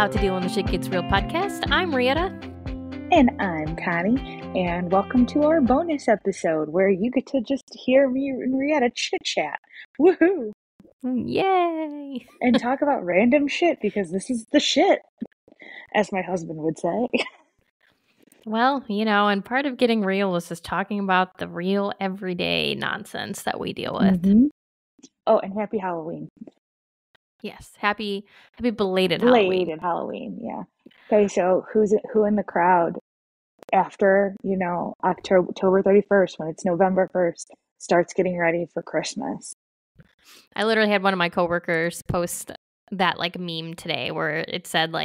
How to Deal When the Shit Gets Real podcast. I'm Rieta. And I'm Connie. And welcome to our bonus episode where you get to just hear me and Rieta chit-chat. Woohoo! Yay! And talk about random shit because this is the shit, as my husband would say. Well, and part of getting real is just talking about the real everyday nonsense that we deal with. Mm-hmm. Oh, and happy Halloween. Yes, happy belated Halloween. Belated Halloween, yeah. Okay, so who in the crowd after, October 31st, when it's November 1st, starts getting ready for Christmas? I literally had one of my coworkers post that meme today where it said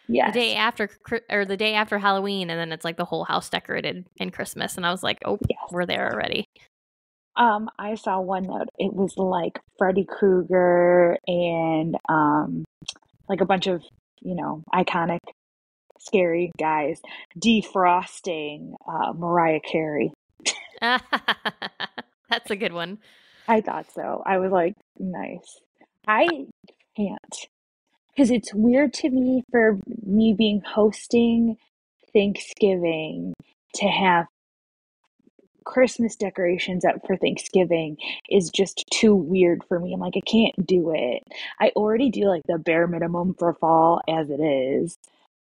Yes. the day after Halloween, and then it's the whole house decorated in Christmas, and I was like, oh, yes. We're there already. I saw one that it was Freddy Krueger and a bunch of iconic scary guys defrosting Mariah Carey. That's a good one. I thought so. I was like, nice. I can't, because it's weird to me for me being hosting Thanksgiving to have Christmas decorations up for Thanksgiving is just too weird for me. I'm like, I can't do it. I already do the bare minimum for fall as it is.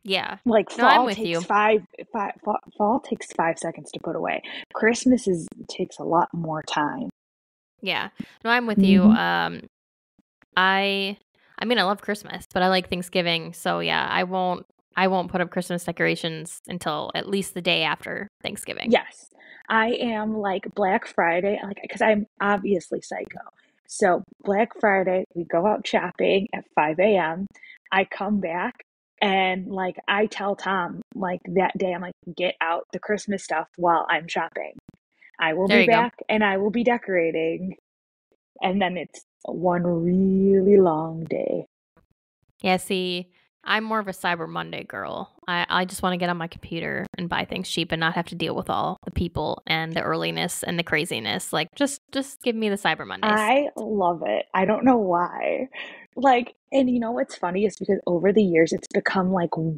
Yeah. Fall takes fall takes 5 seconds to put away. Christmas takes a lot more time. Yeah. No, I'm with you. I love Christmas, but I like Thanksgiving. So yeah, I won't put up Christmas decorations until at least the day after Thanksgiving. Yes. I am Black Friday, because I'm obviously psycho. So Black Friday, we go out shopping at 5 a.m. I come back and I tell Tom that day, I'm get out the Christmas stuff while I'm shopping. I will be back and I will be decorating. And then it's one really long day. Yeah, see, I'm more of a Cyber Monday girl. I just want to get on my computer and buy things cheap and not have to deal with all the people and the earliness and the craziness. Just give me the Cyber Mondays. I love it. I don't know why. And you know what's funny is because over the years it's become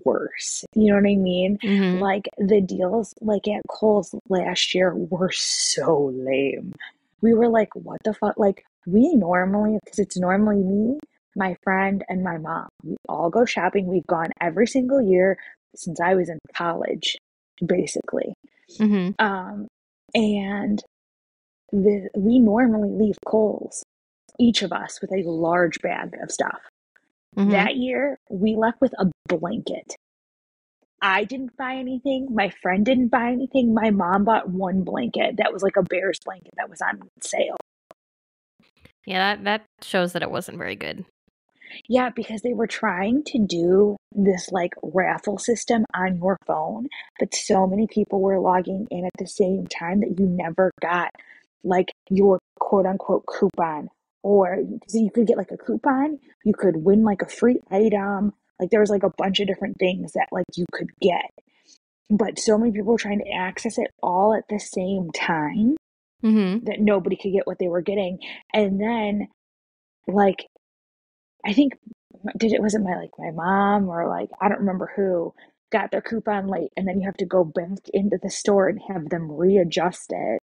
worse. You know what I mean? Mm-hmm. The deals at Kohl's last year were so lame. We were what the fuck? We normally, because it's normally me, my friend, and my mom. We all go shopping. We've gone every single year since I was in college, basically. Mm-hmm. And we normally leave Kohl's, each of us, with a large bag of stuff. Mm-hmm. That year, we left with a blanket. I didn't buy anything. My friend didn't buy anything. My mom bought one blanket that was a bear's blanket that was on sale. Yeah, that shows that it wasn't very good. Yeah, because they were trying to do this raffle system on your phone, but so many people were logging in at the same time that you never got your quote unquote coupon. Or so you could get a coupon, you could win a free item. There was a bunch of different things that you could get. But so many people were trying to access it all at the same time. Mm-hmm. That nobody could get what they were getting. And then I think was it my mom or I don't remember who got their coupon late, and then you have to go back into the store and have them readjust it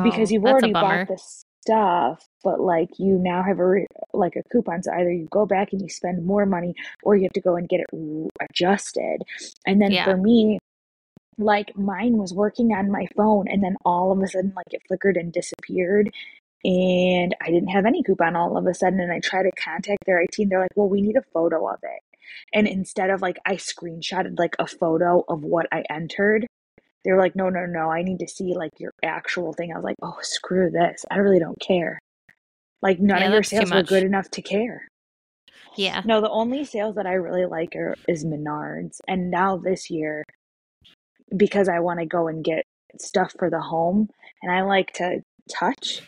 because you've already bought the stuff, but you now have a coupon. So either you go back and you spend more money, or you have to go and get it adjusted. And then for me, mine was working on my phone, and then all of a sudden it flickered and disappeared. And I didn't have any coupon all of a sudden. And I tried to contact their IT, and they're like, well, we need a photo of it. And instead of I screenshotted a photo of what I entered, they were like, no, I need to see your actual thing. I was like, oh, screw this. I really don't care. None of your sales were good enough to care. Yeah. No, the only sales that I really like is Menards. And now this year, because I want to go and get stuff for the home, and I like to touch,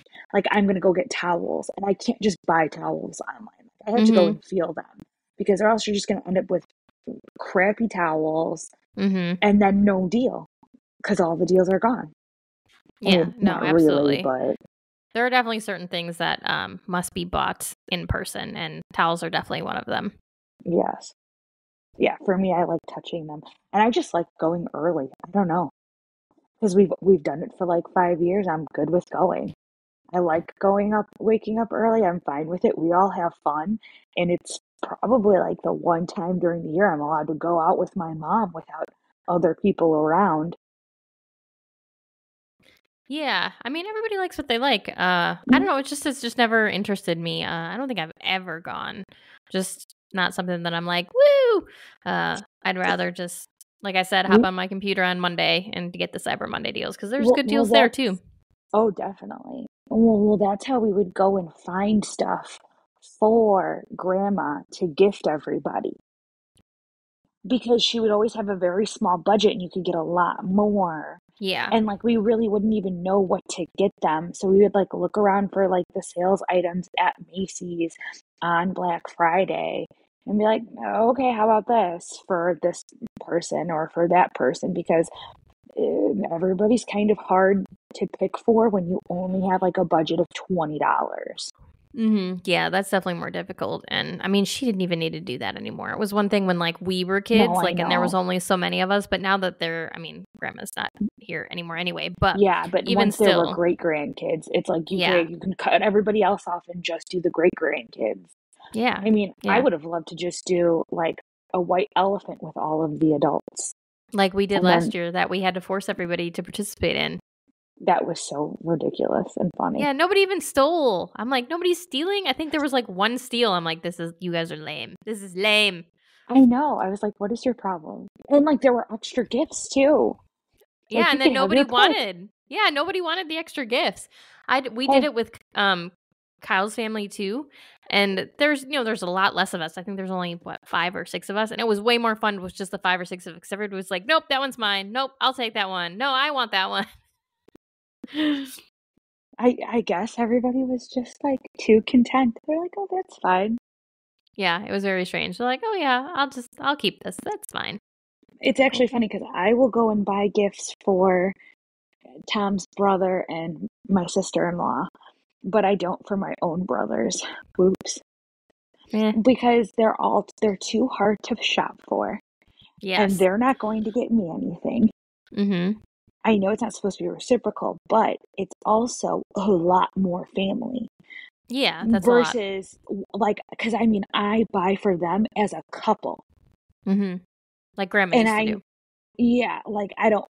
I'm going to go get towels, and I can't just buy towels online. I have to go and feel them, because or else you're just going to end up with crappy towels and then no deal because all the deals are gone. Yeah, not absolutely. Really, but there are definitely certain things that must be bought in person, and towels are definitely one of them. Yes. Yeah, for me, I like touching them. And I just like going early. I don't know. Because we've done it for like 5 years. I'm good with going. I like going up, waking up early. I'm fine with it. We all have fun. And it's probably like the one time during the year I'm allowed to go out with my mom without other people around. Yeah, I mean, everybody likes what they like. I don't know. It's just never interested me. I don't think I've ever gone. Just not something that I'm like, woo. I'd rather just, like I said, hop We on my computer on Monday and get the Cyber Monday deals because there's well, good well deals there too. that's oh definitely. Well, that's how we would go and find stuff for grandma to gift everybody because she would always have a very small budget and you could get a lot more. Yeah. And like we really wouldn't even know what to get them. So we would like look around for like the sales items at Macy's on Black Friday and be like, "Oh, okay, how about this for this person or for that person?" Because everybody's kind of hard to pick for when you only have like a budget of $20. Yeah, that's definitely more difficult. And I mean, she didn't even need to do that anymore. It was one thing when like we were No, kids, I like, and there was know. only so many of us. But now that I mean, grandma's not here anymore anyway. But Yeah, but even once there were still, great grandkids, it's like yeah, you can cut everybody else off and just do the great grandkids. yeah, I mean, I yeah. would have loved to just do like a white elephant with all of the adults. Like we did And then last year that we had to force everybody to participate in. that was so ridiculous and funny. Yeah, nobody even stole. I'm like, nobody's stealing. I think there was like one steal. I'm like, you guys are lame. This is lame. I know. I was like, what is your problem? And like there were extra gifts too. Yeah, Like you and then could have your pick. nobody wanted the extra gifts. We did Hey, it with Kyle's family too. And there's a lot less of us. I think there's only what 5 or 6 of us, and it was way more fun with just the 5 or 6 of us. Everybody was like, "Nope, that one's mine. Nope, I'll take that one. No, I want that one." I guess everybody was just like too content. They're like, oh, that's fine. Yeah, it was very strange. They're like, "Oh yeah, I'll keep this. That's fine." It's Like, actually okay. funny because I will go and buy gifts for Tom's brother and my sister-in-law, but I don't for my own brothers. Whoops. Yeah. Because they're too hard to shop for and Yes. they're not going to get me anything. Mhm. I know it's not supposed to be reciprocal, but it's also a lot more family Yeah, that's a lot. versus like because I mean I buy for them as a couple Mhm. Like grandma and used to do. I yeah, like I don't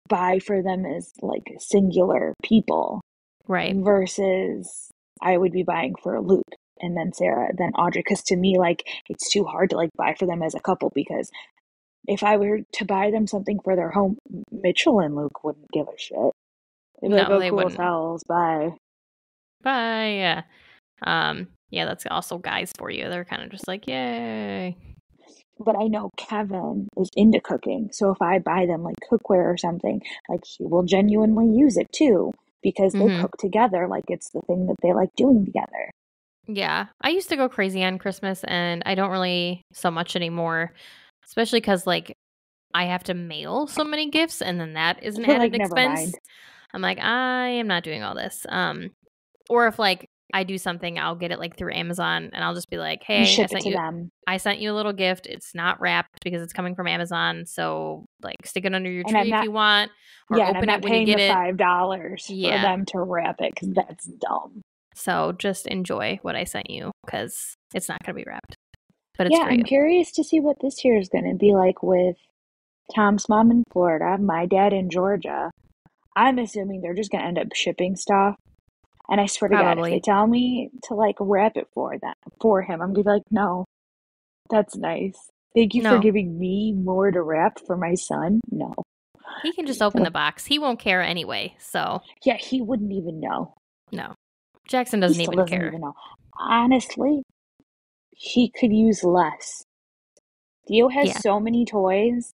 buy for them as like singular people Right. versus I would be buying for Luke and then Sarah, then Audrey. Because to me, like, it's too hard to like buy for them as a couple because if I were to buy them something for their home, Mitchell and Luke wouldn't give a shit. They'd be like, No, oh, they cool, wouldn't. sells, bye. Bye. Yeah. Yeah, that's also guys for you. They're kind of just like, "Yay." But I know Kevin is into cooking. So if I buy them like cookware or something, like he will genuinely use it too because they Mhm. cook together. Like it's the thing that they like doing together. Yeah. I used to go crazy on Christmas and I don't really so much anymore, especially cuz like I have to mail so many gifts and then that is an You're like, added never mind. expense. I'm like, I am not doing all this. Or if like I do something, I'll get it like through Amazon and I'll just be like, You "Hey, ship it to them. I sent you a little gift. It's not wrapped because it's coming from Amazon. So like stick it under your And I'm tree if not you want or Yeah, and I'm open it not when you paying get the it." $5 for Yeah. them to wrap it because that's dumb. So just enjoy what I sent you cuz it's not going to be wrapped. But it's Yeah, for I'm you. curious to see what this year is going to be like with Tom's mom in Florida, my dad in Georgia. I'm assuming they're just going to end up shipping stuff. And I swear to God, if they Probably. tell me to like wrap it for him, I'm gonna be like, no, that's nice. Thank you for No. giving me more to wrap for my son. No. He can just open the box. He won't care anyway. So, Yeah, he wouldn't even know. no. Jackson He doesn't still even doesn't care. even know. Honestly, he could use less. Theo has Yeah. so many toys.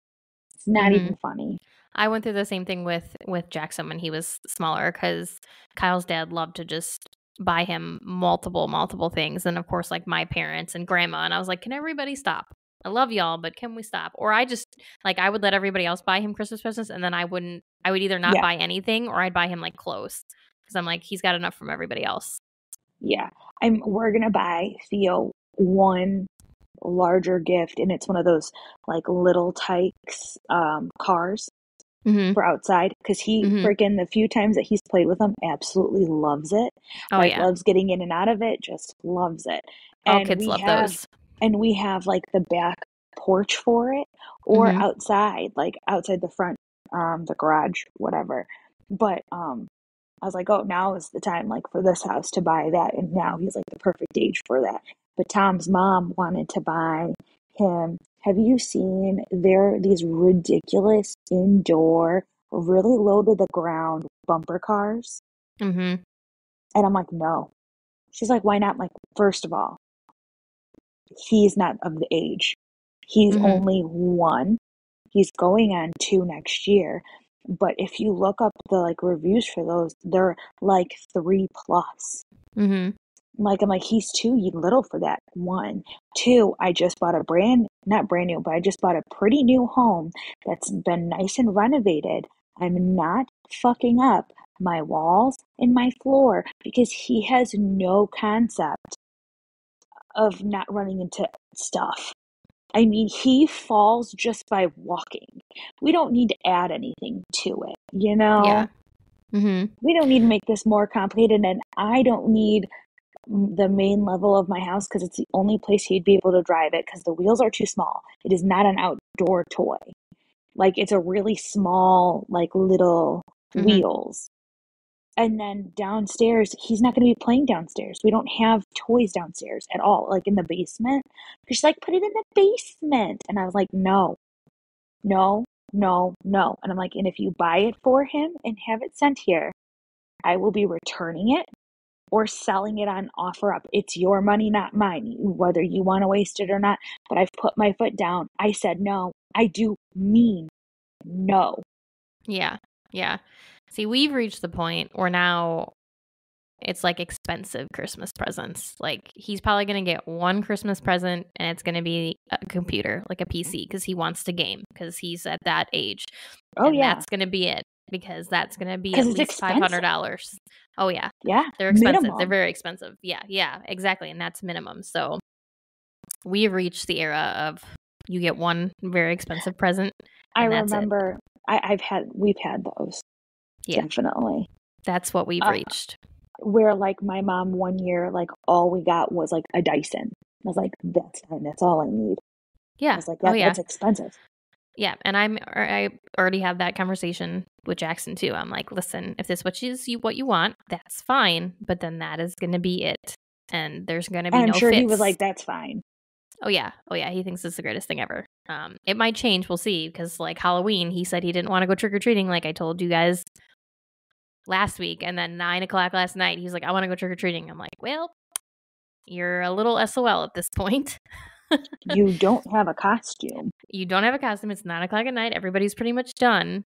It's not Mhm. even funny. I went through the same thing with Jackson when he was smaller cuz Kyle's dad loved to just buy him multiple things and of course like my parents and grandma and I was like, "Can everybody stop? I love y'all, but can we stop?" Or I just like I would let everybody else buy him Christmas presents and then I would either not Yeah, buy anything or I'd buy him like clothes cuz I'm like he's got enough from everybody else. yeah. We're gonna buy Theo one larger gift, and it's one of those like little Tykes cars Mm-hmm. for outside, because he Mm-hmm. freaking, the few times that he's played with them, absolutely loves it. Oh Like yeah. loves getting in and out of it, just loves it. All And kids we love have those. like the back porch for it, or Mm-hmm. outside, like outside the front, the garage, whatever. But I was like, oh, now is the time, like, for this house to buy that. And now he's like the perfect age for that. But Tom's mom wanted to buy him. Have you seen these ridiculous indoor, really low to the ground bumper cars? Mm-hmm. And I'm like, no. She's like, why not? I'm like, first of all, he's not of the age. He's Mm-hmm. only 1. He's going on 2 next year. But if you look up the like reviews for those, they're like 3 plus. Mm-hmm. Like, I'm like, he's too little for that. 1. 2, I just bought not brand new, but I just bought a pretty new home that's been nice and renovated. I'm not fucking up my walls and my floor, because he has no concept of not running into stuff. I mean, he falls just by walking. We don't need to add anything to it, you Yeah. know? Mm-hmm. We don't need to make this more complicated, and I don't need the main level of my house, because it's the only place he'd be able to drive it, because the wheels are too small. It is not an outdoor toy. Like, it's a really small, like, little Mm-hmm. wheels. And then downstairs, he's not going to be playing downstairs. We don't have toys downstairs at all, like in the basement. She's like, put it in the basement. And I was like, no, no, no, no. And I'm like, and if you buy it for him and have it sent here, I will be returning it or selling it on OfferUp. It's your money, not mine, whether you want to waste it or not. But I've put my foot down. I said no. I do mean no. Yeah. Yeah. See, we've reached the point where now it's like expensive Christmas presents. Like he's probably going to get one Christmas present and it's going to be a computer, like a PC, because he wants to game because he's at that age. Oh, And yeah. that's going to be it, because that's going to be Because at it's least expensive. $500. Oh, yeah. Yeah. They're expensive. They're Minimum. very expensive. Yeah. Yeah. Exactly. And that's minimum. So we have reached the era of you get one very expensive present I and that's it. remember we've had those. Yeah. Definitely. That's what we've reached. Where like my mom one year, like all we got was like a Dyson. I was like, that's fine. That's all I need. Yeah. I was like, Oh, yeah. that's expensive. Yeah. And I already have that conversation with Jackson too. I'm like, listen, if this is what you want, that's fine. But then that is going to be it. And there's going to be And I'm no sure fits. he was like, that's fine. Oh, yeah. Oh, yeah. He thinks it's the greatest thing ever. It might change. We'll see. Because like Halloween, he said he didn't want to go trick-or-treating like I told you guys last week. And then 9:00 last night, he's like, I want to go trick-or-treating. I'm like, well, you're a little SOL at this point. You don't have a costume. You don't have a costume. It's 9:00 at night. Everybody's pretty much done.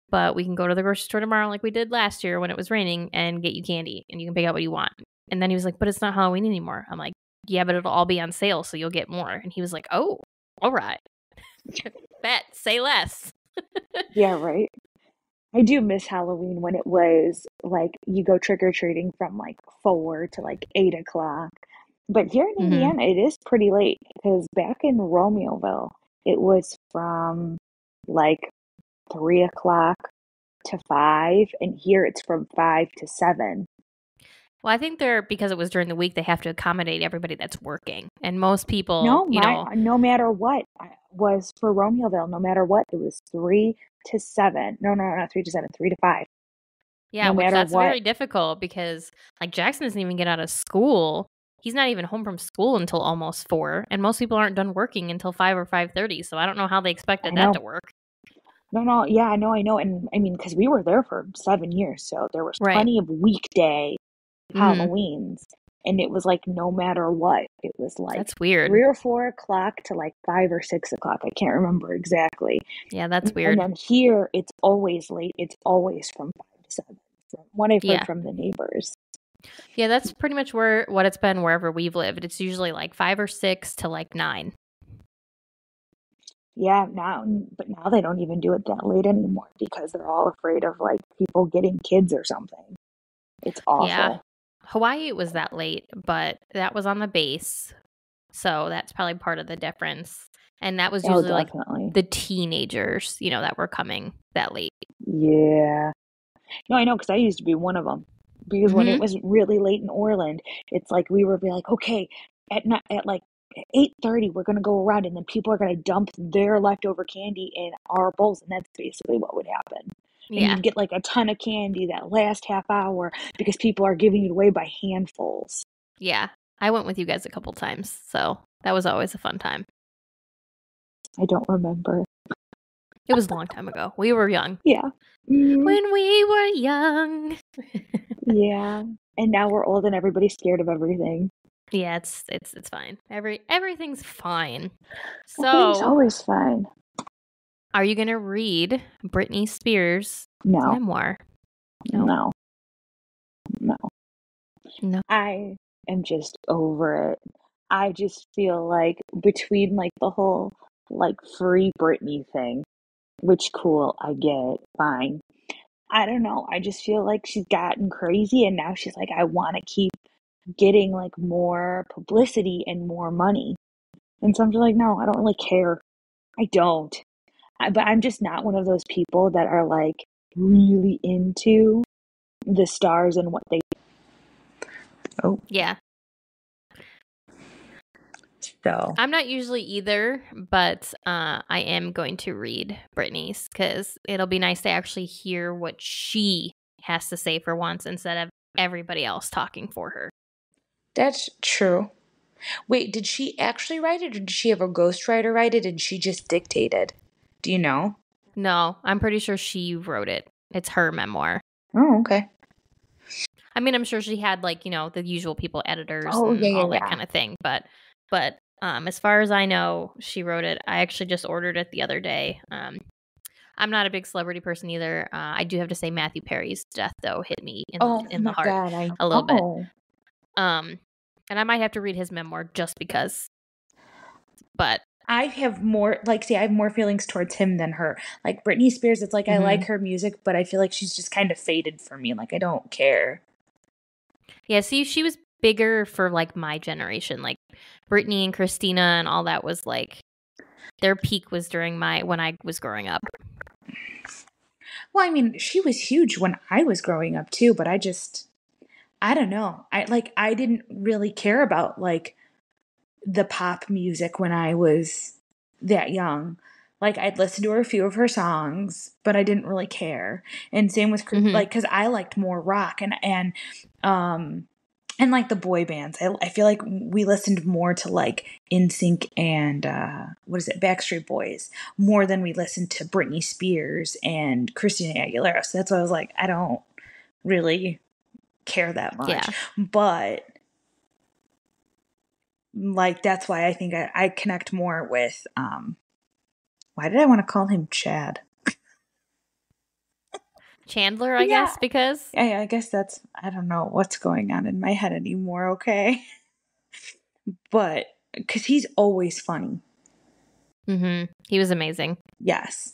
But we can go to the grocery store tomorrow like we did last year when it was raining and get you candy. And you can pick out what you want. And then he was like, but it's not Halloween anymore. I'm like, yeah, but it'll all be on sale, so you'll get more. And he was like, oh, all right. Bet, say less. Yeah, right. I do miss Halloween when it was like you go trick-or-treating from like 4 to like 8 o'clock. But here in Indiana, it is pretty late, because back in Romeoville, it was from like 3 o'clock to 5, and here it's from 5 to 7. Well, I think because it was during the week, they have to accommodate everybody that's working. And most people, No, no matter what, was for Romeoville, no matter what, it was 3 to 7. No, not 3 to 7, 3 to 5. yeah, No which matter that's what. very difficult because like Jackson doesn't even get out of school. He's not even home from school until almost 4, and most people aren't done working until 5 or 5:30. So I don't know how they expected that to work. No, yeah, I know. And I mean, because we were there for 7 years, so there was Right. plenty of weekday Halloweens, and it was like no matter what, it was like that's weird. 3 or 4 o'clock to like 5 or 6 o'clock. I can't remember exactly. Yeah, that's weird. And then here, it's always late. It's always from 5 to 7. From what I've heard from the neighbors. Yeah, that's pretty much what it's been wherever we've lived. It's usually like 5 or 6 to like 9. Yeah, but now they don't even do it that late anymore because they're all afraid of like people getting kids or something. It's awful. Yeah. Hawaii was that late, but that was on the base. So that's probably part of the difference. And that was usually like the teenagers, that were coming that late. Yeah. No, I know, because I used to be one of them. Because when it was really late in Orland, it's like we would be like, okay, at like 8:30, we're gonna go around, and then people are gonna dump their leftover candy in our bowls, and that's basically what would happen. And you'd get like a ton of candy that last half hour because people are giving it away by handfuls. Yeah, I went with you guys a couple times, so that was always a fun time. I don't remember. It was a long time ago. We were young. Yeah. When we were young. Yeah. And now we're old and everybody's scared of everything. Yeah, it's fine. Everything's fine. So everything's always fine. Are you gonna read Britney Spears' memoir? No. I am just over it. I just feel like between like the whole like free Britney thing, which cool, I get, fine. I don't know. I just feel like she's gotten crazy and now she's like, I want to keep getting like more publicity and more money. And so I'm just like, no, I don't really care. I don't. But I'm just not one of those people that are like really into the stars and what they do. Oh. Yeah. So I'm not usually either, but I am going to read Britney's because it'll be nice to actually hear what she has to say for once instead of everybody else talking for her. That's true. Wait, did she actually write it or did she have a ghostwriter write it and she just dictated? Do you know? No, I'm pretty sure she wrote it. It's her memoir. Oh, okay. I mean, I'm sure she had like, the usual people, editors and all that kind of thing. But as far as I know, she wrote it. I actually just ordered it the other day. I'm not a big celebrity person either. I do have to say Matthew Perry's death, though, hit me in the heart a little bit. And I might have to read his memoir just because. But I have more, I have more feelings towards him than her. Like Britney Spears, it's like I like her music, but I feel like she's just kind of faded for me. Like I don't care. Yeah, see, she was bigger for like my generation. Like Britney and Christina and all that was like their peak was during when I was growing up. Well, I mean, she was huge when I was growing up too, but I don't know. I didn't really care about like the pop music when I was that young. Like I'd listen to a few of her songs, but I didn't really care. And same with like because I liked more rock and like the boy bands. I feel like we listened more to like NSYNC and Backstreet Boys more than we listened to Britney Spears and Christina Aguilera. So that's why I was like, I don't really care that much. Yeah. But like that's why I think I connect more with why did I want to call him Chad? Chandler, I guess, because I guess that's, I don't know what's going on in my head anymore, okay? But because he's always funny. He was amazing. Yes.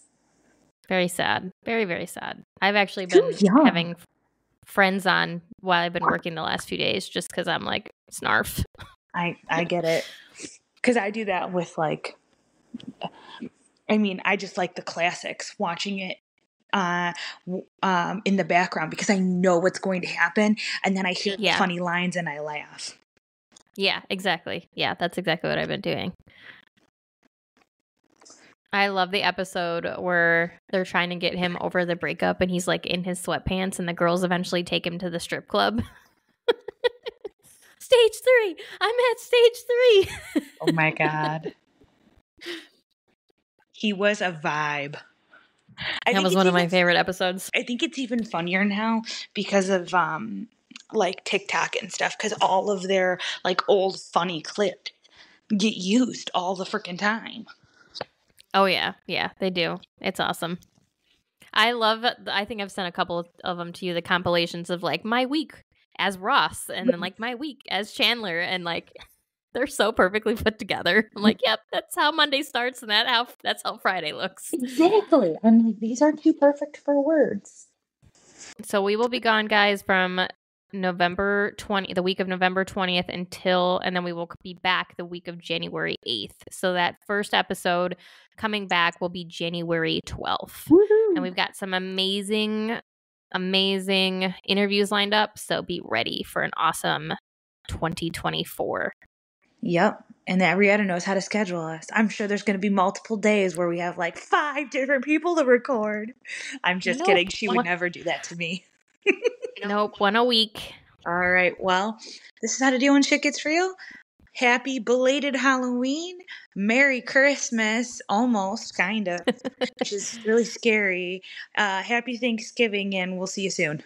Very sad. Very, very sad. I've actually been having friends on while I've been working the last few days just because I'm like, snarf. I get it. Because I do that with like, I mean, I just like the classics, watching it in the background because I know what's going to happen. And then I hear funny lines and I laugh. Yeah, exactly. Yeah, that's exactly what I've been doing. I love the episode where they're trying to get him over the breakup and he's like in his sweatpants and the girls eventually take him to the strip club. Stage 3. I'm at stage 3. Oh my God. He was a vibe. That was one of my favorite episodes. I think it's even funnier now because of like TikTok and stuff, because all of their like old funny clips get used all the freaking time. Oh yeah, they do. It's awesome. I think I've sent a couple of them to you, the compilations of like my week as Ross and then like my week as Chandler, and like they're so perfectly put together. I'm like, yep, that's how Monday starts and that's how Friday looks. Exactly. I'm like, these are too perfect for words. So we will be gone, guys, from November 20th, the week of November 20th and then we will be back the week of January 8th. So that first episode coming back will be January 12th. Woo-hoo. And we've got some amazing interviews lined up. So be ready for an awesome 2024. Yep. And that Rihanna knows how to schedule us. I'm sure there's going to be multiple days where we have like 5 different people to record. I'm just kidding. She would never do that to me. Nope, one a week. All right. Well, this is how to do when shit gets real. Happy belated Halloween. Merry Christmas. Almost, kind of, which is really scary. Happy Thanksgiving, and we'll see you soon.